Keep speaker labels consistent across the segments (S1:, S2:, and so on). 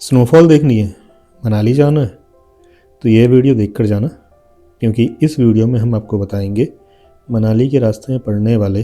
S1: Snowfall देखनी है, मनाली जाना है, तो ये वीडियो देखकर जाना, क्योंकि इस वीडियो में हम आपको बताएंगे मनाली के रास्ते में पड़ने वाले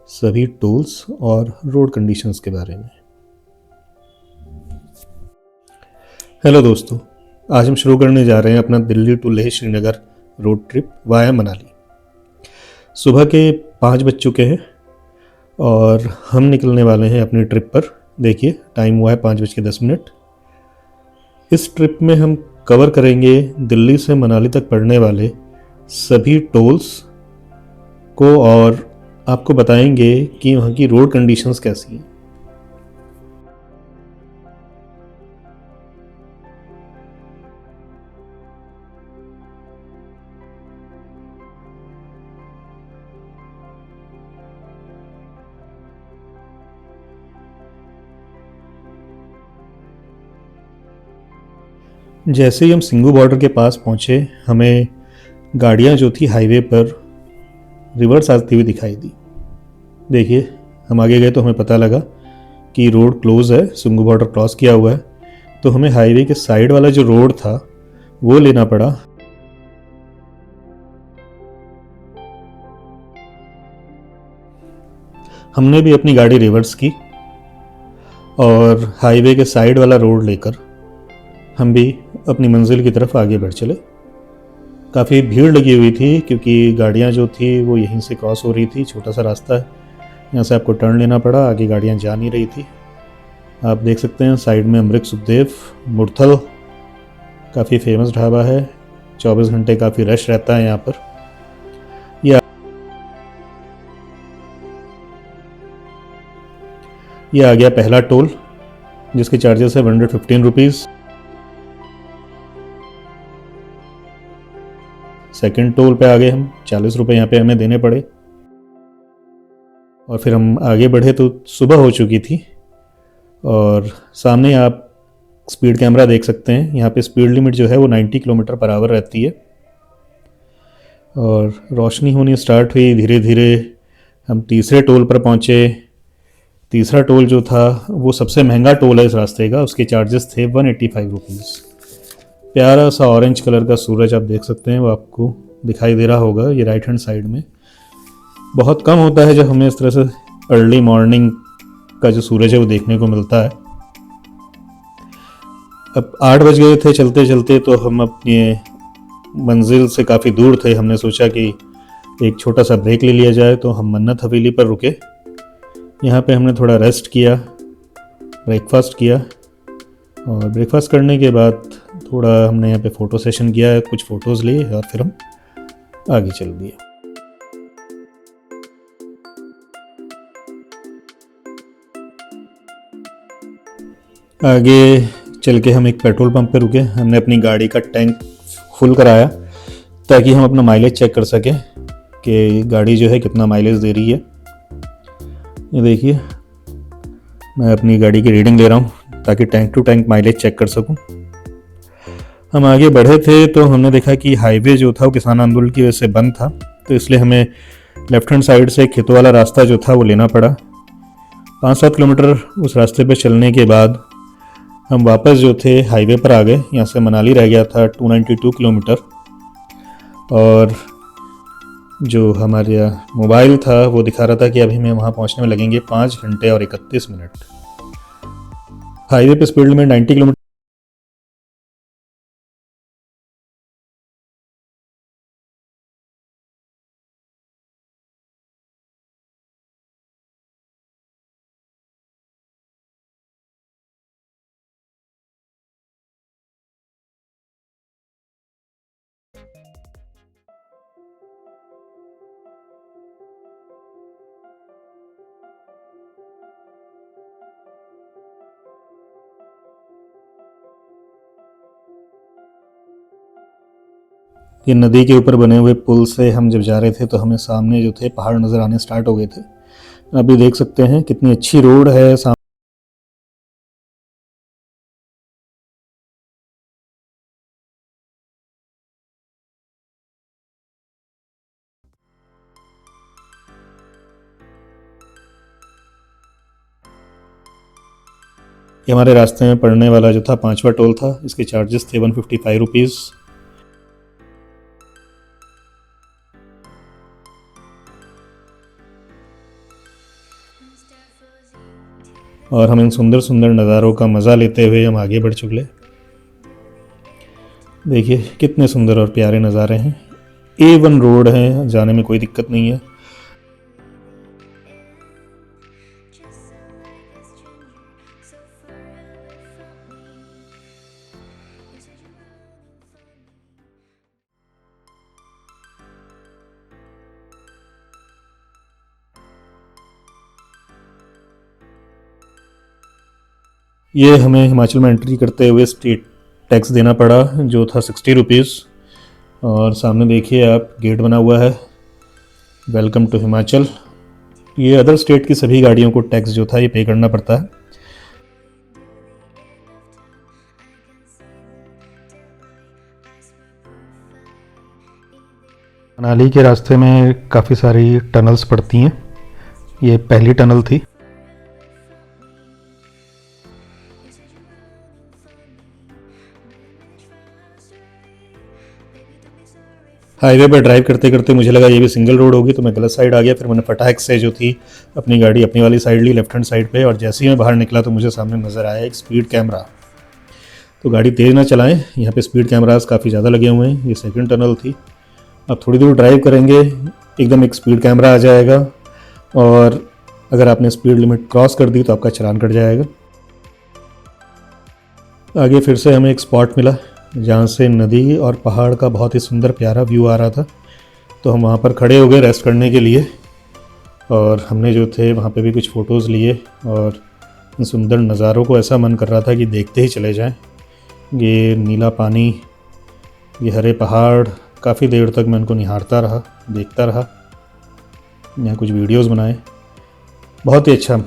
S1: सभी टोल्स और रोड कंडीशंस के बारे में। हेलो दोस्तों, आज हम शुरू करने जा रहे हैं अपना Delhi to Leh Srinagar road trip via Manali. सुबह के 5 बज चुके हैं और हम निकलने वाले हैं अपनी ट्रिप पर। देखिए टाइम हुआ है 5:10। इस ट्रिप में हम कवर करेंगे दिल्ली से मनाली तक पड़ने वाले सभी टोल्स को और आपको बताएंगे कि वहाँ की रोड कंडीशंस कैसी हैं। जैसे ही हम सिंगू बॉर्डर के पास पहुँचे, हमें गाड़ियाँ जो थी हाईवे पर रिवर्स आती हुई दिखाई दी। देखिए हम आगे गए तो हमें पता लगा कि रोड क्लोज है, सिंगू बॉर्डर क्रॉस किया हुआ है, तो हमें हाईवे के साइड वाला जो रोड था वो लेना पड़ा। हमने भी अपनी गाड़ी रिवर्स की और हाईवे के साइड वाला रोड लेकर हम भी अपनी मंजिल की तरफ आगे बढ़ चले। काफ़ी भीड़ लगी हुई थी क्योंकि गाड़ियाँ जो थी वो यहीं से क्रॉस हो रही थी। छोटा सा रास्ता है, यहाँ से आपको टर्न लेना पड़ा, आगे गाड़ियाँ जा नहीं रही थी। आप देख सकते हैं साइड में अमृत सुखदेव मुरथल, काफ़ी फेमस ढाबा है। 24 घंटे काफ़ी रश रहता है यहाँ पर। ये आ गया पहला टोल, जिसके चार्जेस है 115 रुपीज़। सेकेंड टोल पे आ गए हम, 40 रुपये यहाँ पे हमें देने पड़े। और फिर हम आगे बढ़े तो सुबह हो चुकी थी और सामने आप स्पीड कैमरा देख सकते हैं। यहाँ पे स्पीड लिमिट जो है वो 90 किलोमीटर पर आवर रहती है और रोशनी होनी स्टार्ट हुई धीरे धीरे। हम तीसरे टोल पर पहुँचे। तीसरा टोल जो था वो सबसे महंगा टोल है इस रास्ते का, उसके चार्जेस थे 185 रुपीज़। प्यारा सा ऑरेंज कलर का सूरज आप देख सकते हैं, वो आपको दिखाई दे रहा होगा ये राइट हैंड साइड में। बहुत कम होता है जब हमें इस तरह से अर्ली मॉर्निंग का जो सूरज है वो देखने को मिलता है। अब 8 बज गए थे चलते चलते, तो हम अपनी मंजिल से काफ़ी दूर थे। हमने सोचा कि एक छोटा सा ब्रेक ले लिया जाए, तो हम मन्नत हवेली पर रुके। यहाँ पे हमने थोड़ा रेस्ट किया, ब्रेकफास्ट किया और ब्रेकफास्ट करने के बाद थोड़ा हमने यहाँ पे फ़ोटो सेशन किया, कुछ फ़ोटोज़ लिए और फिर हम आगे चल दिए। आगे चल के हम एक पेट्रोल पंप पे रुके। हमने अपनी गाड़ी का टैंक फुल कराया ताकि हम अपना माइलेज चेक कर सकें कि गाड़ी जो है कितना माइलेज दे रही है। ये देखिए मैं अपनी गाड़ी की रीडिंग ले रहा हूँ ताकि tank to tank mileage check कर सकूँ। हम आगे बढ़े थे तो हमने देखा कि हाईवे जो था वो किसान आंदोलन की वजह से बंद था, तो इसलिए हमें लेफ्ट हैंड साइड से खेतों वाला रास्ता जो था वो लेना पड़ा। 5-7 किलोमीटर उस रास्ते पर चलने के बाद हम वापस जो थे हाईवे पर आ गए। यहाँ से मनाली रह गया था 292 किलोमीटर और जो हमारा मोबाइल था वो दिखा रहा था कि अभी हमें वहाँ पहुँचने में लगेंगे 5 घंटे और 31 मिनट। हाईवे पे स्पीड लिमिट 90 किलोमीटर। ये नदी के ऊपर बने हुए पुल से हम जब जा रहे थे तो हमें सामने जो थे पहाड़ नज़र आने स्टार्ट हो गए थे। अभी देख सकते हैं कितनी अच्छी रोड है सामने। ये हमारे रास्ते में पड़ने वाला जो था 5वां टोल था। इसके चार्जेस थे 155 रुपीज़। और हम इन सुंदर सुंदर नज़ारों का मज़ा लेते हुए हम आगे बढ़ चुके। देखिए कितने सुंदर और प्यारे नज़ारे हैं। A1 रोड है, जाने में कोई दिक्कत नहीं है। ये हमें हिमाचल में एंट्री करते हुए स्टेट टैक्स देना पड़ा, जो था 60 रुपीज़। और सामने देखिए आप, गेट बना हुआ है, वेलकम टू हिमाचल। ये अदर स्टेट की सभी गाड़ियों को टैक्स जो था ये पे करना पड़ता है। मनाली के रास्ते में काफ़ी सारी टनल्स पड़ती हैं। ये पहली टनल थी। हाईवे पर ड्राइव करते करते मुझे लगा ये भी सिंगल रोड होगी, तो मैं गलत साइड आ गया। फिर मैंने फटाक से जो थी अपनी गाड़ी अपनी वाली साइड ली, लेफ्ट हैंड साइड पे। और जैसे ही मैं बाहर निकला तो मुझे सामने नज़र आया एक स्पीड कैमरा। तो गाड़ी तेज़ ना चलाएं, यहाँ पे स्पीड कैमरास काफ़ी ज़्यादा लगे हुए हैं। ये सेकंड टनल थी। अब थोड़ी दूर ड्राइव करेंगे, एकदम एक स्पीड कैमरा आ जाएगा, और अगर आपने स्पीड लिमिट क्रॉस कर दी तो आपका चालान कट जाएगा। आगे फिर से हमें एक स्पॉट मिला जहाँ से नदी और पहाड़ का बहुत ही सुंदर प्यारा व्यू आ रहा था। तो हम वहाँ पर खड़े हो गए रेस्ट करने के लिए, और हमने जो थे वहाँ पे भी कुछ फ़ोटोज़ लिए। और इन सुंदर नज़ारों को ऐसा मन कर रहा था कि देखते ही चले जाएं। ये नीला पानी, ये हरे पहाड़, काफ़ी देर तक मैं उनको निहारता रहा, देखता रहा। यहाँ कुछ वीडियोस बनाए। बहुत ही अच्छा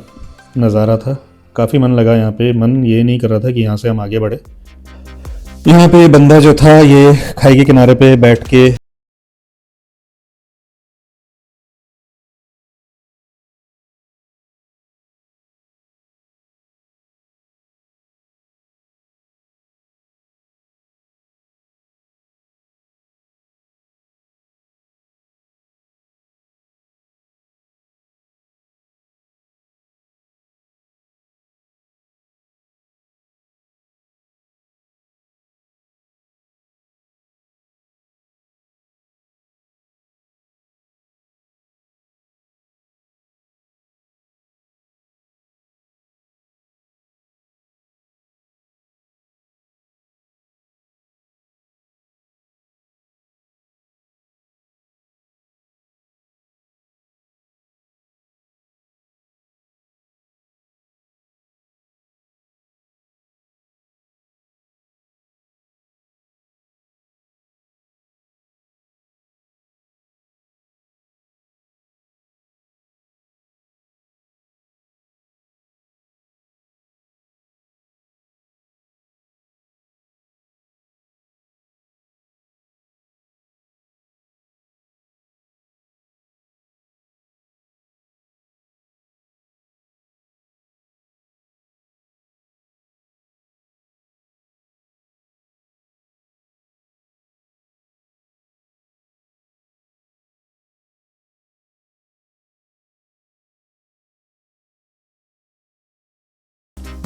S1: नज़ारा था, काफ़ी मन लगा यहाँ पे। मन ये नहीं कर रहा था कि यहाँ से हम आगे बढ़े। यहाँ पे बंदा जो था ये खाई के किनारे पे बैठ के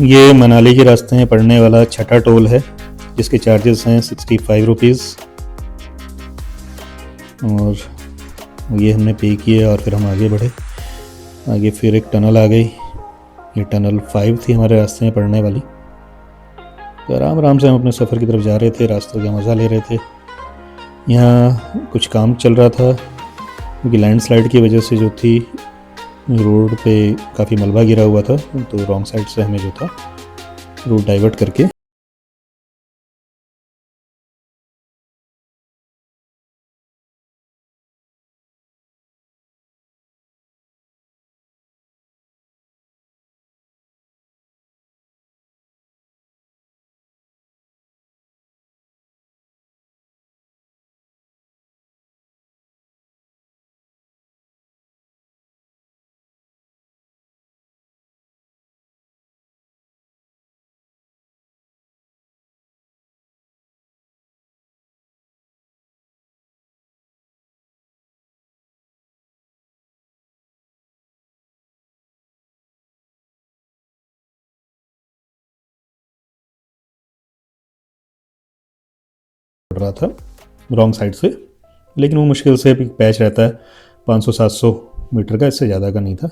S1: ये मनाली के रास्ते में पड़ने वाला छठा टोल है, जिसके चार्जेस हैं 65 रुपीज़। और ये हमने पे किए और फिर हम आगे बढ़े। आगे फिर एक टनल आ गई। ये टनल 5 थी हमारे रास्ते में पड़ने वाली। तो आराम आराम से हम अपने सफ़र की तरफ जा रहे थे, रास्तों का मज़ा ले रहे थे। यहाँ कुछ काम चल रहा था, क्योंकि लैंडस्लाइड की वजह से जो थी रोड पे काफ़ी मलबा गिरा हुआ था। तो रॉन्ग साइड से हमें जो था रूट डाइवर्ट करके रहा था रॉन्ग साइड से, लेकिन वो मुश्किल से भी पैच रहता है 500-700 मीटर का, इससे ज़्यादा का नहीं था।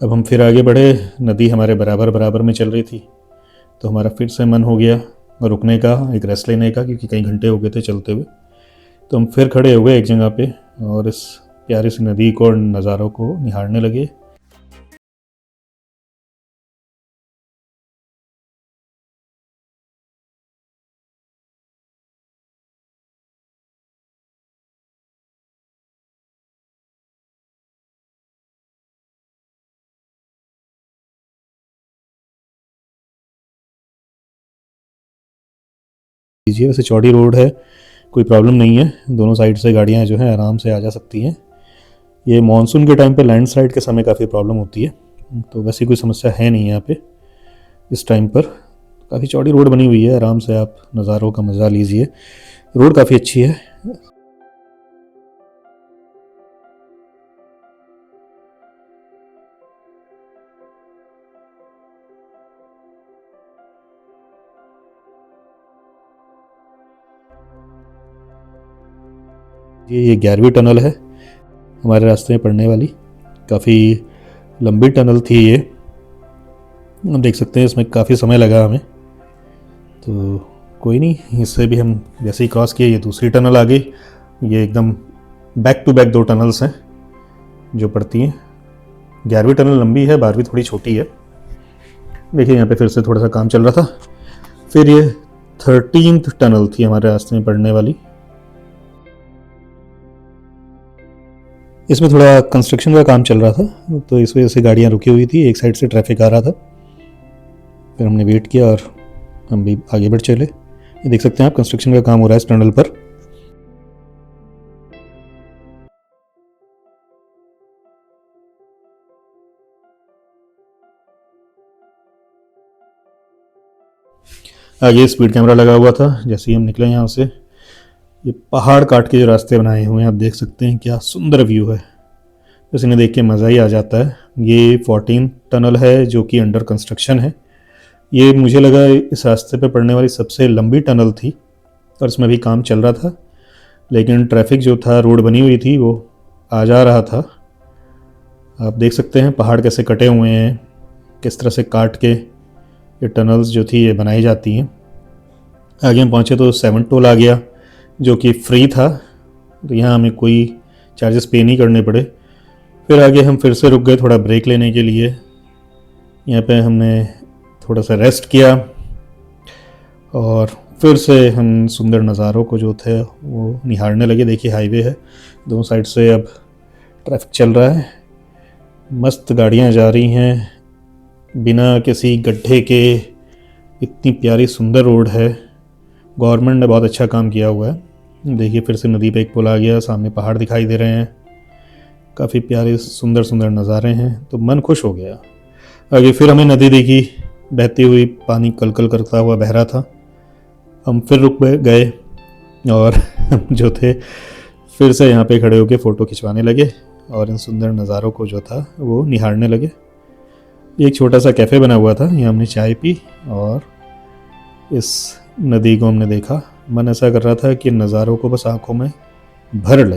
S1: अब हम फिर आगे बढ़े, नदी हमारे बराबर बराबर में चल रही थी, तो हमारा फिर से मन हो गया रुकने का, एक रेस्ट लेने का, क्योंकि कई घंटे हो गए थे चलते हुए। तो हम फिर खड़े हो गए एक जगह पे और इस प्यारी सी नदी को और नज़ारों को निहारने लगे। लीजिए, वैसे चौड़ी रोड है, कोई प्रॉब्लम नहीं है, दोनों साइड से गाड़ियाँ जो हैं आराम से आ जा सकती हैं। ये मानसून के टाइम पे लैंडस्लाइड के समय काफ़ी प्रॉब्लम होती है, तो वैसी कोई समस्या है नहीं यहाँ पे इस टाइम पर। काफ़ी चौड़ी रोड बनी हुई है, आराम से आप नज़ारों का मज़ा लीजिए, रोड काफ़ी अच्छी है। ये 11वीं टनल है हमारे रास्ते में पड़ने वाली, काफ़ी लंबी टनल थी ये, हम देख सकते हैं इसमें काफ़ी समय लगा हमें। तो कोई नहीं, इससे भी हम जैसे ही क्रॉस किए, ये दूसरी टनल आ गई। ये एकदम बैक टू बैक 2 टनल्स हैं जो पड़ती हैं। 11वीं टनल लंबी है, 12वीं थोड़ी छोटी है। देखिए यहाँ पे फिर से थोड़ा सा काम चल रहा था। फिर ये 13th टनल थी हमारे रास्ते में पड़ने वाली। इसमें थोड़ा कंस्ट्रक्शन का काम चल रहा था, तो इस वजह से गाड़ियाँ रुकी हुई थी, एक साइड से ट्रैफिक आ रहा था। फिर हमने वेट किया और हम भी आगे बढ़ चले। ये देख सकते हैं आप, कंस्ट्रक्शन का काम हो रहा है इस टनल पर। आगे स्पीड कैमरा लगा हुआ था। जैसे ही हम निकले यहाँ से, ये पहाड़ काट के जो रास्ते बनाए हुए हैं, आप देख सकते हैं क्या सुंदर व्यू है, बस इन्हें देख के मज़ा ही आ जाता है। ये 14 टनल है जो कि अंडर कंस्ट्रक्शन है। ये मुझे लगा इस रास्ते पे पड़ने वाली सबसे लंबी टनल थी और इसमें भी काम चल रहा था, लेकिन ट्रैफिक जो था, रोड बनी हुई थी, वो आ जा रहा था। आप देख सकते हैं पहाड़ कैसे कटे हुए हैं, किस तरह से काट के ये टनल्स जो थी ये बनाई जाती हैं। आगे हम पहुँचे तो 7 टोल आ गया जो कि फ्री था, तो यहाँ हमें कोई चार्जेस पे नहीं करने पड़े। फिर आगे हम फिर से रुक गए थोड़ा ब्रेक लेने के लिए। यहाँ पे हमने थोड़ा सा रेस्ट किया और फिर से हम सुंदर नज़ारों को जो थे वो निहारने लगे। देखिए हाईवे है, दोनों साइड से अब ट्रैफिक चल रहा है, मस्त गाड़ियाँ जा रही हैं बिना किसी गड्ढे के। इतनी प्यारी सुंदर रोड है, गवर्नमेंट ने बहुत अच्छा काम किया हुआ है। देखिए फिर से नदी पे एक पुल आ गया, सामने पहाड़ दिखाई दे रहे हैं, काफ़ी प्यारे सुंदर सुंदर नज़ारे हैं, तो मन खुश हो गया। आगे फिर हमें नदी देखी बहती हुई, पानी कल कल करता हुआ बह रहा था। हम फिर रुक गए और हम जो थे फिर से यहाँ पे खड़े होकर फ़ोटो खिंचवाने लगे और इन सुंदर नज़ारों को जो था वो निहारने लगे। एक छोटा सा कैफ़े बना हुआ था, यहाँ हमने चाय पी और इस नदी को हमने देखा। मन ऐसा कर रहा था कि नज़ारों को बस आंखों में भर ले।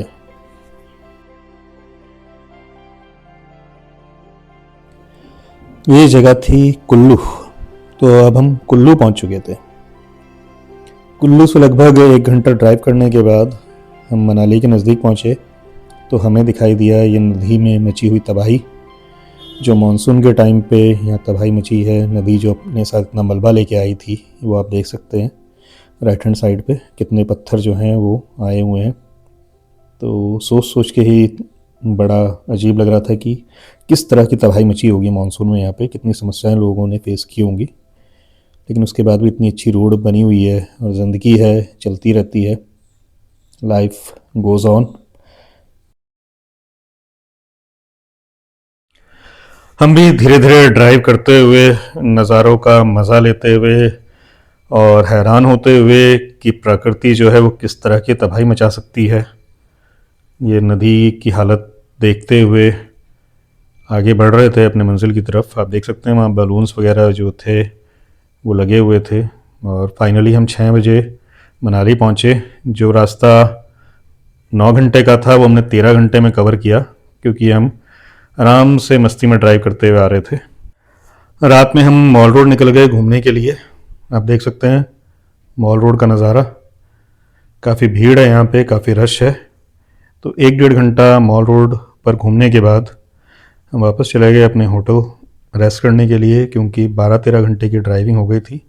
S1: ये जगह थी कुल्लू, तो अब हम कुल्लू पहुंच चुके थे। कुल्लू से लगभग 1 घंटा ड्राइव करने के बाद हम मनाली के नज़दीक पहुंचे, तो हमें दिखाई दिया ये नदी में मची हुई तबाही। जो मानसून के टाइम पे यहाँ तबाही मची है, नदी जो अपने साथ इतना मलबा लेके आई थी, वो आप देख सकते हैं राइट हैंड साइड पे कितने पत्थर जो हैं वो आए हुए हैं। तो सोच सोच के ही बड़ा अजीब लग रहा था कि किस तरह की तबाही मची होगी मानसून में, यहाँ पे कितनी समस्याएं लोगों ने फेस की होंगी। लेकिन उसके बाद भी इतनी अच्छी रोड बनी हुई है और ज़िंदगी है, चलती रहती है, लाइफ गोज़ ऑन। हम भी धीरे धीरे ड्राइव करते हुए, नज़ारों का मज़ा लेते हुए और हैरान होते हुए कि प्रकृति जो है वो किस तरह की तबाही मचा सकती है, ये नदी की हालत देखते हुए आगे बढ़ रहे थे अपने मंजिल की तरफ। आप देख सकते हैं वहाँ बलून्स वगैरह जो थे वो लगे हुए थे और फाइनली हम 6 बजे मनाली पहुँचे। जो रास्ता 9 घंटे का था वो हमने 13 घंटे में कवर किया, क्योंकि हम आराम से मस्ती में ड्राइव करते हुए आ रहे थे। रात में हम मॉल रोड निकल गए घूमने के लिए। आप देख सकते हैं मॉल रोड का नज़ारा। काफ़ी भीड़ है यहाँ पे, काफ़ी रश है। तो 1-1.5 घंटा मॉल रोड पर घूमने के बाद हम वापस चले गए अपने होटल रेस्ट करने के लिए, क्योंकि 12-13 घंटे की ड्राइविंग हो गई थी।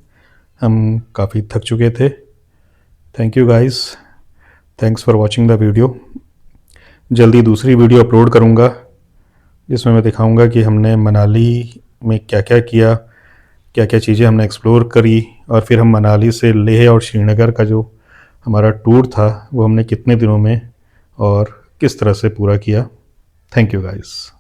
S1: हम काफ़ी थक चुके थे। Thank you guys, thanks for watching the video. जल्दी दूसरी वीडियो अपलोड करूँगा जिसमें मैं दिखाऊँगा कि हमने मनाली में क्या क्या किया, क्या क्या चीज़ें हमने एक्सप्लोर करी, और फिर हम मनाली से लेह और श्रीनगर का जो हमारा टूर था वो हमने कितने दिनों में और किस तरह से पूरा किया। Thank you guys.